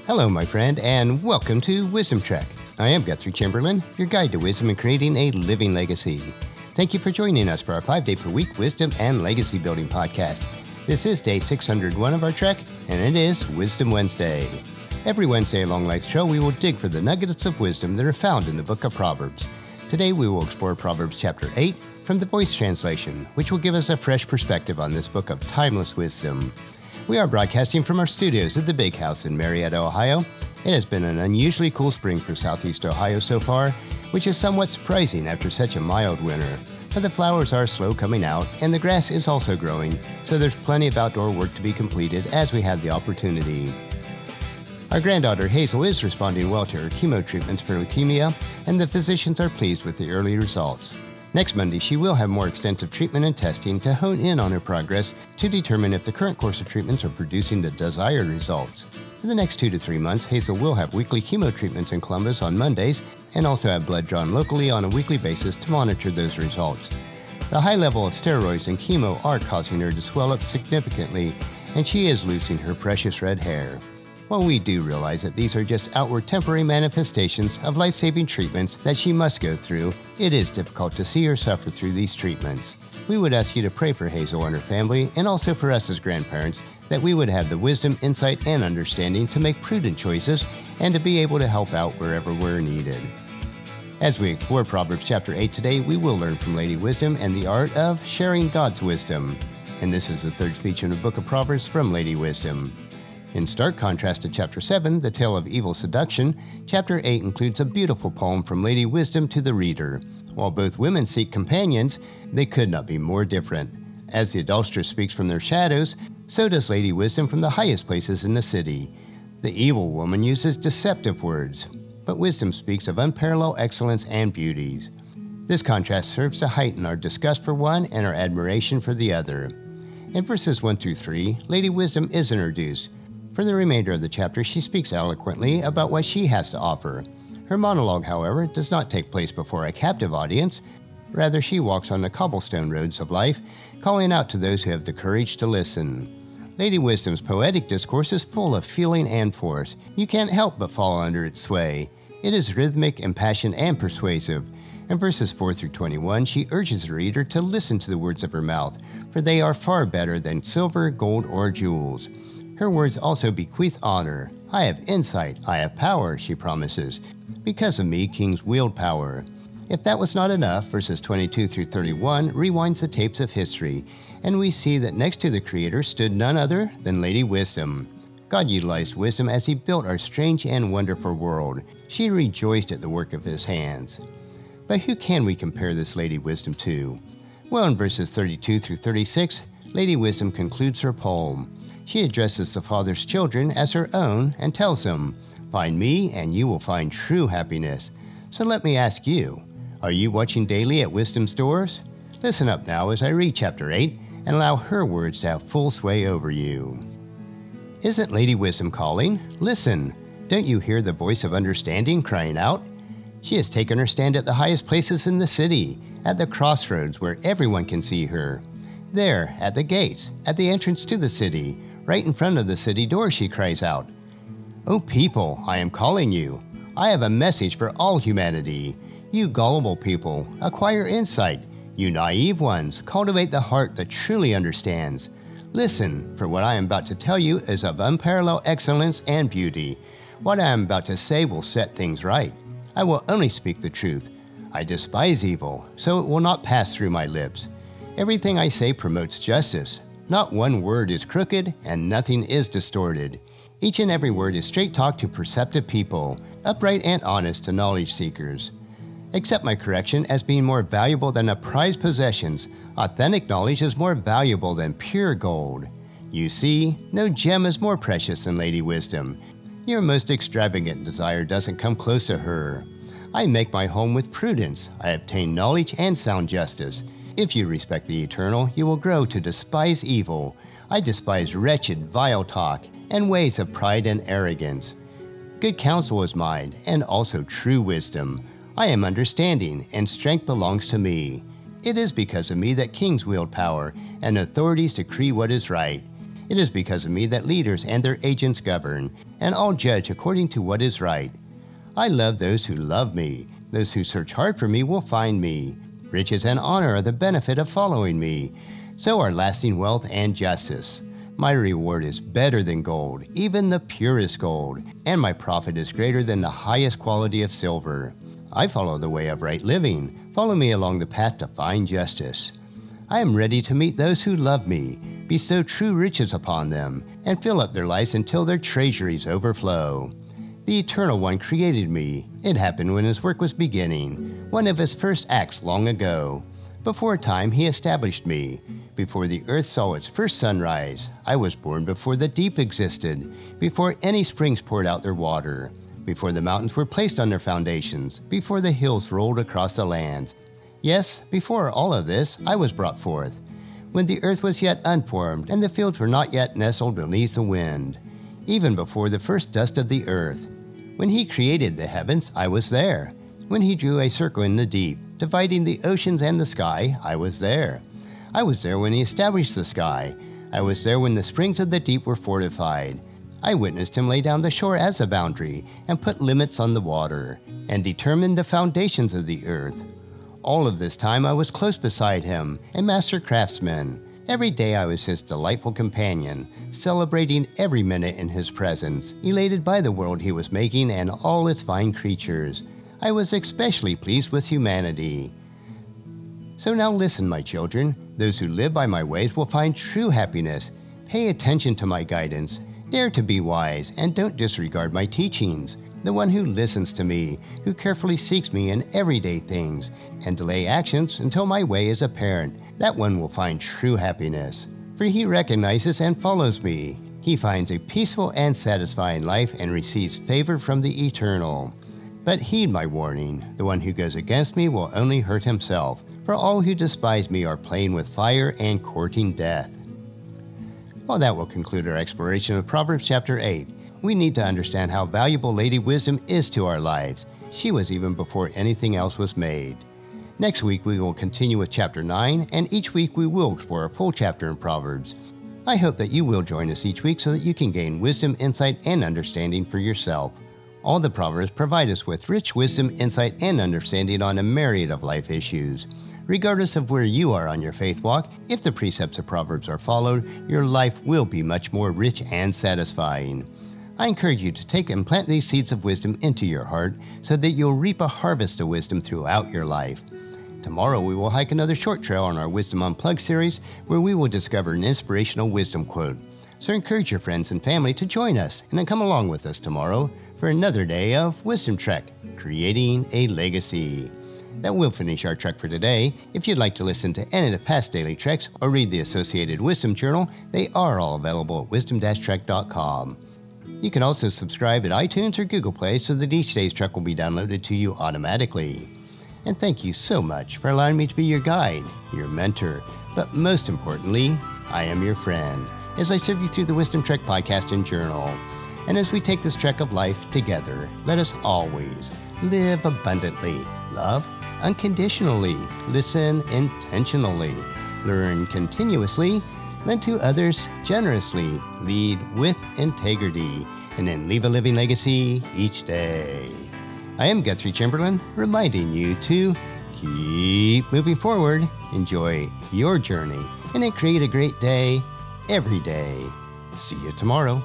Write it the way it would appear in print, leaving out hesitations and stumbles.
Hello, my friend, and welcome to Wisdom Trek. I am Guthrie Chamberlain, your guide to wisdom and creating a living legacy. Thank you for joining us for our 5-day-per-week wisdom and legacy building podcast. This is day 601 of our trek, and it is Wisdom Wednesday. Every Wednesday along Life's Trail, we will dig for the nuggets of wisdom that are found in the book of Proverbs. Today, we will explore Proverbs chapter 8 from the Voice translation, which will give us a fresh perspective on this book of timeless wisdom. We are broadcasting from our studios at the Big House in Marietta, Ohio. It has been an unusually cool spring for Southeast Ohio so far, which is somewhat surprising after such a mild winter. But the flowers are slow coming out, and the grass is also growing, so there's plenty of outdoor work to be completed as we have the opportunity. Our granddaughter Hazel is responding well to her chemo treatments for leukemia, and the physicians are pleased with the early results. Next Monday, she will have more extensive treatment and testing to hone in on her progress to determine if the current course of treatments are producing the desired results. For the next 2 to 3 months, Hazel will have weekly chemo treatments in Columbus on Mondays and also have blood drawn locally on a weekly basis to monitor those results. The high level of steroids and chemo are causing her to swell up significantly, and she is losing her precious red hair. While we do realize that these are just outward temporary manifestations of life-saving treatments that she must go through, it is difficult to see her suffer through these treatments. We would ask you to pray for Hazel and her family, and also for us as grandparents, that we would have the wisdom, insight, and understanding to make prudent choices and to be able to help out wherever we're needed. As we explore Proverbs chapter 8 today, we will learn from Lady Wisdom and the art of sharing God's wisdom. And this is the third speech in the book of Proverbs from Lady Wisdom. In stark contrast to Chapter 7, The Tale of Evil Seduction, Chapter 8 includes a beautiful poem from Lady Wisdom to the reader. While both women seek companions, they could not be more different. As the adulteress speaks from their shadows, so does Lady Wisdom from the highest places in the city. The evil woman uses deceptive words, but Wisdom speaks of unparalleled excellence and beauties. This contrast serves to heighten our disgust for one and our admiration for the other. In verses 1 through 3, Lady Wisdom is introduced. For the remainder of the chapter, she speaks eloquently about what she has to offer. Her monologue, however, does not take place before a captive audience. Rather, she walks on the cobblestone roads of life, calling out to those who have the courage to listen. Lady Wisdom's poetic discourse is full of feeling and force. You can't help but fall under its sway. It is rhythmic, impassioned, and persuasive. In verses 4 through 21, she urges the reader to listen to the words of her mouth, for they are far better than silver, gold, or jewels. Her words also bequeath honor. I have insight, I have power, she promises. Because of me, kings wield power. If that was not enough, verses 22 through 31 rewinds the tapes of history, and we see that next to the Creator stood none other than Lady Wisdom. God utilized wisdom as he built our strange and wonderful world. She rejoiced at the work of his hands. But who can we compare this Lady Wisdom to? Well, in verses 32 through 36, Lady Wisdom concludes her poem. She addresses the Father's children as her own and tells them, "Find me and you will find true happiness." So let me ask you, are you watching daily at Wisdom's doors? Listen up now as I read chapter 8 and allow her words to have full sway over you. Isn't Lady Wisdom calling? Listen! Don't you hear the voice of understanding crying out? She has taken her stand at the highest places in the city, at the crossroads where everyone can see her. There, at the gates, at the entrance to the city, right in front of the city door, she cries out, "O people, I am calling you. I have a message for all humanity. You gullible people, acquire insight. You naive ones, cultivate the heart that truly understands. Listen, for what I am about to tell you is of unparalleled excellence and beauty. What I am about to say will set things right. I will only speak the truth. I despise evil, so it will not pass through my lips. Everything I say promotes justice. Not one word is crooked, and nothing is distorted. Each and every word is straight talk to perceptive people, upright and honest to knowledge seekers. Accept my correction as being more valuable than a prized possessions. Authentic knowledge is more valuable than pure gold. You see, no gem is more precious than Lady Wisdom. Your most extravagant desire doesn't come close to her. I make my home with prudence. I obtain knowledge and sound justice. If you respect the eternal, you will grow to despise evil. I despise wretched, vile talk, and ways of pride and arrogance. Good counsel is mine, and also true wisdom. I am understanding, and strength belongs to me. It is because of me that kings wield power, and authorities decree what is right. It is because of me that leaders and their agents govern, and I'll judge according to what is right. I love those who love me. Those who search hard for me will find me. Riches and honor are the benefit of following me. So are lasting wealth and justice. My reward is better than gold, even the purest gold, and my profit is greater than the highest quality of silver. I follow the way of right living. Follow me along the path to find justice. I am ready to meet those who love me, bestow true riches upon them, and fill up their lives until their treasuries overflow. The Eternal One created me. It happened when His work was beginning, one of His first acts long ago. Before time, He established me. Before the earth saw its first sunrise, I was born before the deep existed, before any springs poured out their water, before the mountains were placed on their foundations, before the hills rolled across the lands. Yes, before all of this, I was brought forth, when the earth was yet unformed and the fields were not yet nestled beneath the wind, even before the first dust of the earth. When He created the heavens, I was there. When He drew a circle in the deep, dividing the oceans and the sky, I was there. I was there when He established the sky. I was there when the springs of the deep were fortified. I witnessed Him lay down the shore as a boundary, and put limits on the water, and determined the foundations of the earth. All of this time I was close beside Him, a master craftsman. Every day I was His delightful companion, celebrating every minute in His presence, elated by the world He was making and all its fine creatures. I was especially pleased with humanity. So now listen, my children. Those who live by my ways will find true happiness. Pay attention to my guidance. Dare to be wise, and don't disregard my teachings. The one who listens to me, who carefully seeks me in everyday things, and delay actions until my way is apparent, that one will find true happiness. For he recognizes and follows me. He finds a peaceful and satisfying life and receives favor from the Eternal. But heed my warning. The one who goes against me will only hurt himself, for all who despise me are playing with fire and courting death. Well, that will conclude our exploration of Proverbs chapter 8. We need to understand how valuable Lady Wisdom is to our lives. She was even before anything else was made. Next week, we will continue with chapter 9, and each week we will explore a full chapter in Proverbs. I hope that you will join us each week so that you can gain wisdom, insight, and understanding for yourself. All the Proverbs provide us with rich wisdom, insight, and understanding on a myriad of life issues. Regardless of where you are on your faith walk, if the precepts of Proverbs are followed, your life will be much more rich and satisfying. I encourage you to take and plant these seeds of wisdom into your heart so that you'll reap a harvest of wisdom throughout your life. Tomorrow we will hike another short trail on our Wisdom Unplugged series where we will discover an inspirational wisdom quote. So encourage your friends and family to join us and then come along with us tomorrow for another day of Wisdom Trek, Creating a Legacy. That will finish our trek for today. If you'd like to listen to any of the past daily treks or read the associated Wisdom Journal, they are all available at wisdom-trek.com. You can also subscribe at iTunes or Google Play so that each day's trek will be downloaded to you automatically. And thank you so much for allowing me to be your guide, your mentor, but most importantly, I am your friend as I serve you through the Wisdom Trek podcast and journal. And as we take this trek of life together, let us always live abundantly, love unconditionally, listen intentionally, learn continuously, lend to others generously, lead with integrity, and then leave a living legacy each day. I am Guthrie Chamberlain, reminding you to keep moving forward, enjoy your journey, and then create a great day every day. See you tomorrow.